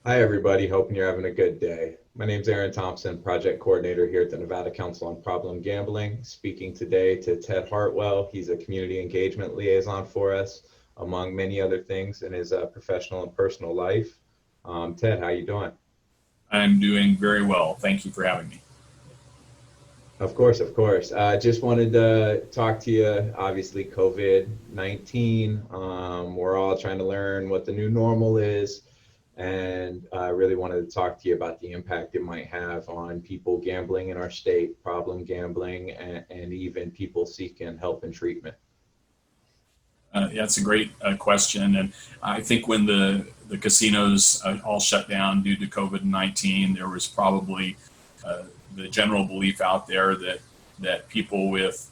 Hi, everybody. Hoping you're having a good day. My name's Aaron Thompson, project coordinator here at the Nevada Council on Problem Gambling. Speaking today to Ted Hartwell. He's a community engagement liaison for us, among many other things in his professional and personal life. Ted, how you doing? I'm doing very well. Thank you for having me. Of course, of course. Just wanted to talk to you. Obviously, COVID-19. We're all trying to learn what the new normal is. And I really wanted to talk to you about the impact it might have on people gambling in our state, problem gambling, and even people seeking help and treatment. Yeah, it's a great question. And I think when the casinos all shut down due to COVID-19, there was probably the general belief out there that people with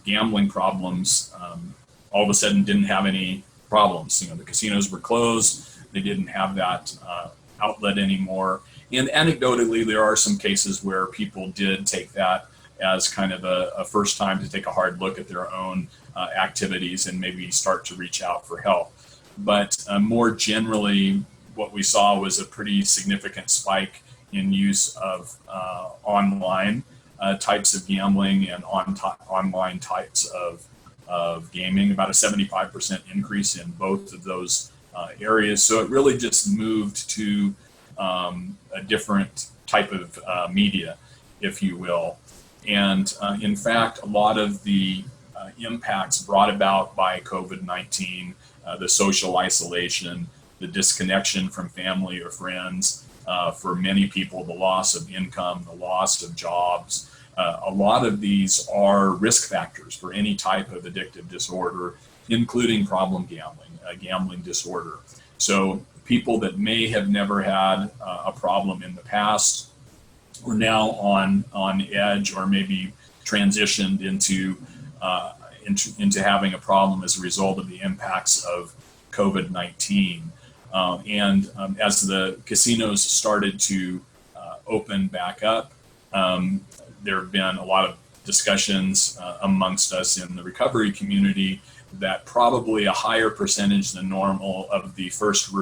gambling problems all of a sudden didn't have any problems. The casinos were closed. They didn't have that outlet anymore. And anecdotally, there are some cases where people did take that as kind of a first time to take a hard look at their own activities and maybe start to reach out for help. But more generally, what we saw was a pretty significant spike in use of online types of gambling and online types of gaming, about a 75% increase in both of those areas. So it really just moved to a different type of media, if you will. And in fact, a lot of the impacts brought about by COVID-19, the social isolation, the disconnection from family or friends, for many people, the loss of income, the loss of jobs, a lot of these are risk factors for any type of addictive disorder, including problem gambling, a gambling disorder. So people that may have never had a problem in the past are now on edge, or maybe transitioned into having a problem as a result of the impacts of COVID-19. And as the casinos started to open back up, there have been a lot of discussions amongst us in the recovery community that probably a higher percentage than normal of the first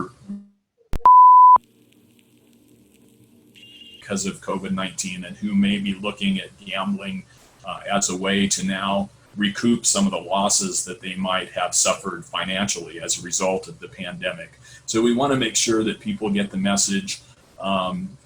because of COVID-19, and who may be looking at gambling as a way to now recoup some of the losses that they might have suffered financially as a result of the pandemic. So we want to make sure that people get the message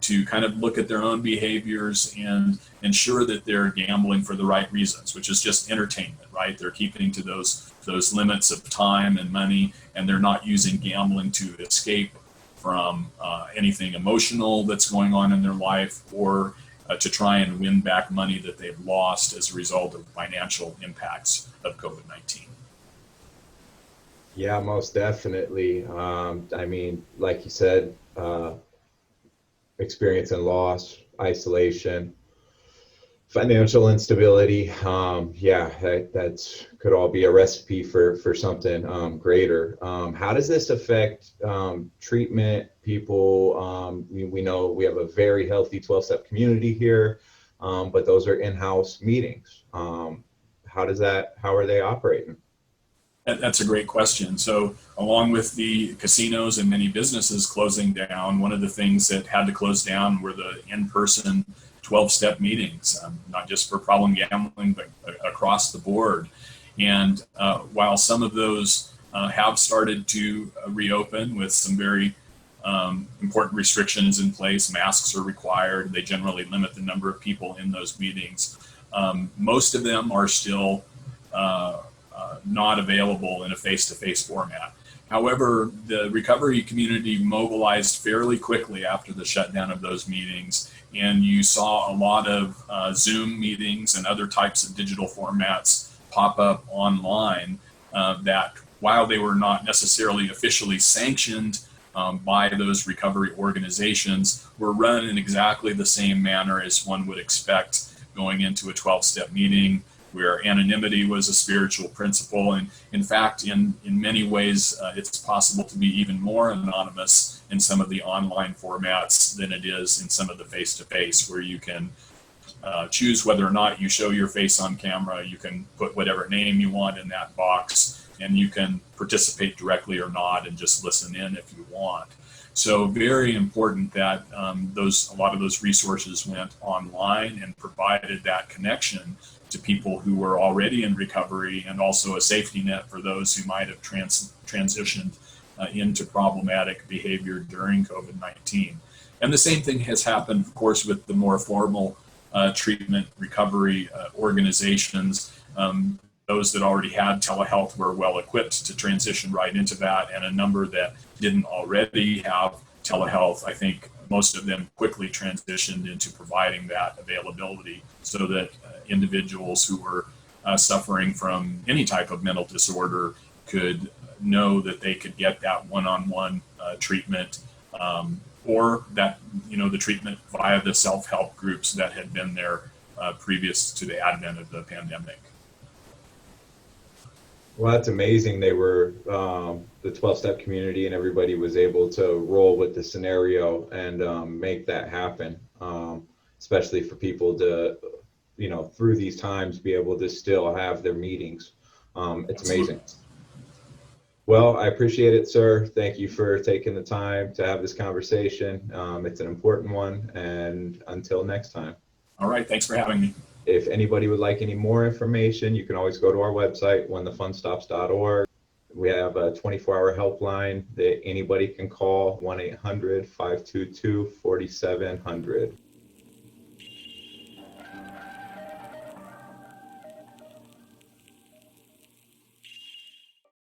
to kind of look at their own behaviors and ensure that they're gambling for the right reasons, which is just entertainment, right? They're keeping to those limits of time and money, and they're not using gambling to escape from anything emotional that's going on in their life, or to try and win back money that they've lost as a result of financial impacts of COVID-19. Yeah, most definitely. I mean, like you said, experiencing loss, isolation, financial instability. Yeah, that's could all be a recipe for something greater. How does this affect treatment? People, we know we have a very healthy 12-step community here, but those are in-house meetings. How are they operating? That's a great question. So along with the casinos and many businesses closing down, one of the things that had to close down were the in-person 12-step meetings, not just for problem gambling, but across the board. And while some of those have started to reopen with some very important restrictions in place, masks are required, they generally limit the number of people in those meetings. Most of them are still not available in a face-to-face format. However, the recovery community mobilized fairly quickly after the shutdown of those meetings, and you saw a lot of Zoom meetings and other types of digital formats pop up online that, while they were not necessarily officially sanctioned by those recovery organizations, were run in exactly the same manner as one would expect going into a 12-step meeting, where anonymity was a spiritual principle. And in fact, in many ways, it's possible to be even more anonymous in some of the online formats than it is in some of the face-to-face, where you can choose whether or not you show your face on camera. You can put whatever name you want in that box, and you can participate directly or not and just listen in if you want. So very important that a lot of those resources went online and provided that connection to people who were already in recovery, and also a safety net for those who might have transitioned into problematic behavior during COVID-19. And the same thing has happened, of course, with the more formal treatment recovery organizations. Those that already had telehealth were well equipped to transition right into that, and a number that didn't already have telehealth, I think most of them quickly transitioned into providing that availability so that individuals who were suffering from any type of mental disorder could know that they could get that one-on-one treatment, or that, the treatment via the self-help groups that had been there previous to the advent of the pandemic. Well, that's amazing. They were the 12-step community, and everybody was able to roll with the scenario and make that happen, especially for people to, through these times, be able to still have their meetings. It's amazing. Well, I appreciate it, sir. Thank you for taking the time to have this conversation. It's an important one, and until next time. All right. Thanks for having me. If anybody would like any more information, you can always go to our website, whenthefunstops.org. We have a 24-hour helpline that anybody can call, 1-800-522-4700.